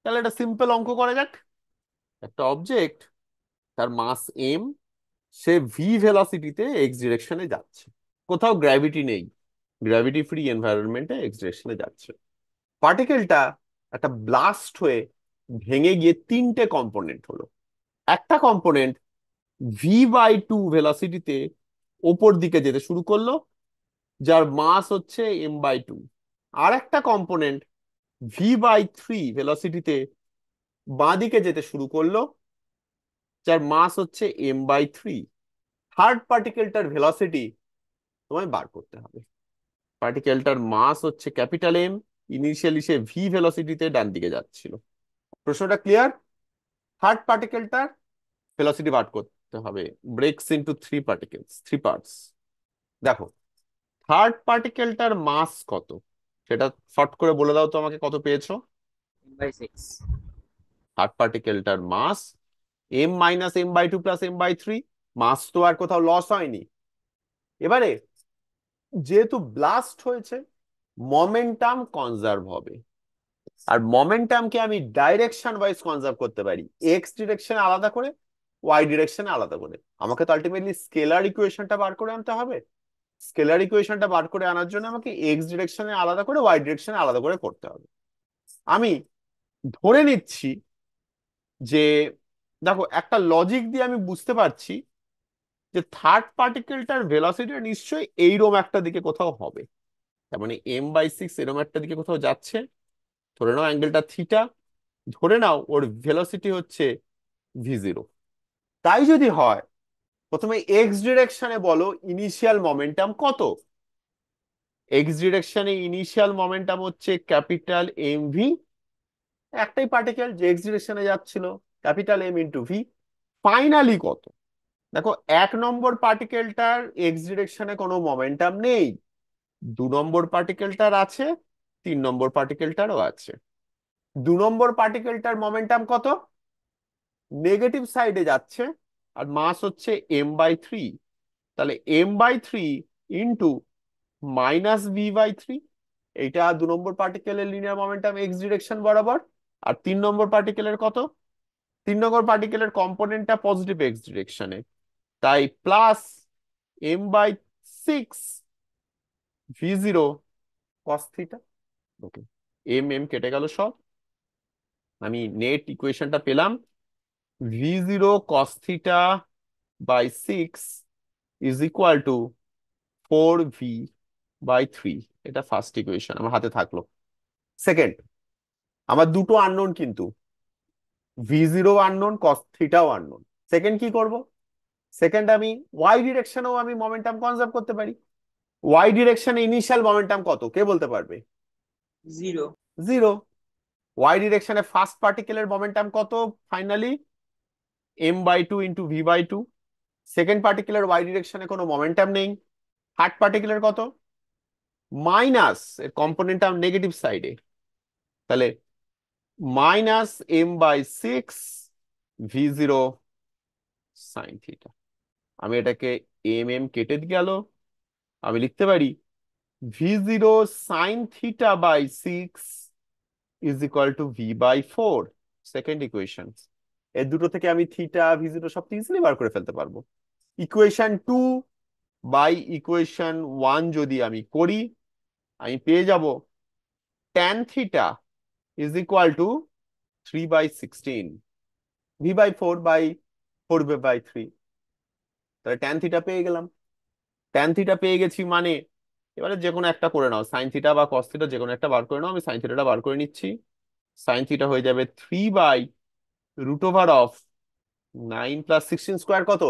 তাহলে একটা সিম্পল অঙ্ক করা যাক। একটা অবজেক্ট, তার মাস এম, সে ভি ভেলোসিটিতে এক্স ডিরেকশনে যাচ্ছে, কোথাও গ্র্যাভিটি নেই, গ্র্যাভিটি ফ্রি এনভায়রনমেন্টে এক্স ডিরেকশনে যাচ্ছে। পার্টিকেলটা একটা ব্লাস্ট হয়ে ভেঙে গিয়ে তিনটে কম্পোনেন্ট হলো। একটা কম্পোনেন্ট v/2 ভেলোসিটিতে ওপর দিকে যেতে শুরু করলো, যার মাস হচ্ছে m/2। আর একটা কম্পোনেন্ট v/3 ভেলোসিটিতে বাঁ দিকে যেতে শুরু করলো, যার মাস হচ্ছে m/3। থার্ড পার্টিকেলটার ভেলোসিটি তোমায় বার করতে হবে। পার্টিকেলটার মাস হচ্ছে ক্যাপিটাল এম, ইনিশিয়ালি সে ভি ভেলোসিটিতে ডান দিকে যাচ্ছিল। প্রশ্নটা ক্লিয়ার? থার্ড পার্টিকেলটার ভেলোসিটি বার করতে হবে। ব্রেকস into three particles, three parts. দেখো, থার্ড পার্টিকেলটার মাস কত সেটা শর্ট করে বলে দাও তো আমাকে, কত পেয়েছো? m/6। থার্ড পার্টিকেলটার মাস m - m/2 প্লাস m/3। মাস তো আর কোথাও লস হয়নি। এবারে যেহেতু ব্লাস্ট হয়েছে, মোমেন্টাম কনজার্ভ হবে। আর মোমেন্টামকে আমি ডাইরেকশন ওয়াইজ কনজার্ভ করতে পারি, এক্স ডিরেকশনে আলাদা করে, ওয়াই ডিরেকশনে আলাদা করে। আমাকে তো আলটিমেটলি স্কেলার ইকুয়েশনটা বার করে আনতে হবে। স্কেলার ইকুয়েশনটা বার করে আনার জন্য আমাকে এক্স ডিরেকশনে আলাদা করে, ওয়াই ডিরেকশনে আলাদা করে করতে হবে। আমি ধরে নিচ্ছি যে, দেখো একটা লজিক দিয়ে আমি বুঝতে পারছি যে থার্ড পার্টিকেলটার ভেলোসিটি নিশ্চয়ই এইরকম একটা দিকে কোথাও হবে। তার মানে m/6 এরকম একটা দিকে কোথাও যাচ্ছে। ধরে নাও অ্যাঙ্গেলটা থিটা, ধরে নাও ওর ভেলোসিটি হচ্ছে v0। তাই যদি হয়, প্রথমে এক্স ডিরেকশনে বলো ইনিশিয়াল মোমেন্টাম কত। এক্স ডিরেকশনে ইনিশিয়াল মোমেন্টাম হচ্ছে ক্যাপিটাল এম ভি। একটাই পার্টিকেল যে এক্স ডিরেকশনে যাচ্ছিল, capital M into V. Finally কত? দেখো, এক নম্বর পার্টিকেলটার এক্স ডিরেকশনে কোনো মোমেন্টাম নেই, দু নম্বর পার্টিকেলটার আছে, তিন নম্বর পার্টিকেলটারও আছে। দু নম্বর পার্টিকেলটার মোমেন্টাম কত? নেগেটিভ সাইডে যাচ্ছে, আর মাস হচ্ছে m/3। তাহলে m/3 ইন্টু -v/3। এইটা দু নম্বর পার্টিকেলের লিনিয়ার মোমেন্টাম এক্স ডিরেকশন বরাবর। আর তিন নম্বর পার্টিকেলের কত? তিন নম্বর পার্টিকেলের কম্পোনেন্টটা পজিটিভ এক্স ডিরেকশনে, তাই plus m/6 v0 cos theta. Okay, M M কেটে গেল সব। আমি নেট ইকুয়েশনটা পেলাম, v0 cos theta by 6 is equal to 4v/3। এটা ফার্স্ট ইকুয়েশন আমার হাতে থাকলো। সেকেন্ড, আমার দুটো আননোন কিন্তু, v0 আননোন, cos থিটাও আননোন। সেকেন্ড কি করব? সেকেন্ড আমি ওয়াই ডিরেকশনেও আমি মোমেন্টাম কনজার্ভ করতে পারি। ওয়াই ডিরেকশনে ইনিশিয়াল মোমেন্টাম কত কে বলতে পারবে? 0। 0। ওয়াই ডিরেকশনে ফার্স্ট পার্টিকেলের মোমেন্টাম কত finally? m/2 into v/2। Second পার্টিকেলের ওয়াই ডিরেকশনে কোনো মোমেন্টাম নেই। থার্ড পার্টিকেলের কত? মাইনাস, এর কম্পোনেন্টটা নেগেটিভ সাইডে, তাহলে -m/6 v0 সাইন থিটা। আমি এটাকে কেটে গেল, আমি লিখতে পারি v0 sine theta by 6 is equal to v/4। Second equation. এর দুটো থেকে আমি থিটা v0 সব ইজিলি বার করে ফেলতে পারবো। ইকুয়েশন 2 বাই ইকুয়েশন 1 যদি আমি করি, আমি পেয়ে যাব tan theta is equal two 3/16, v/4/4/3। তাহলে ট্যান থিটা পেয়ে গেলাম। ট্যান থিটা পেয়ে গেছি মানে, এবারে যে কোনো একটা করে নাও, সাইন থিটা বা কস থিটা যে কোনো একটা বার করে নাও। আমি সাইন থিটাটা বার করে নিচ্ছি। সাইন থিটা হয়ে যাবে 3/√9 + 16 স্কোয়ার কত?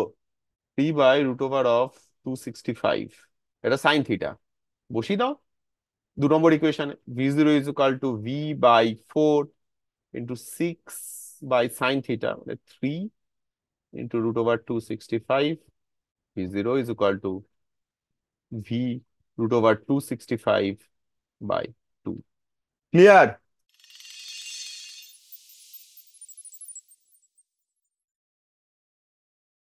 3/√265। এটা সাইন থিটা। বসিয়ে দাও দু নম্বর ইকুয়েশনে, v0 is equal to v/4 × 6 by sine theta, মানে 3 × √265। v0 is equal to v √265/2। Clear?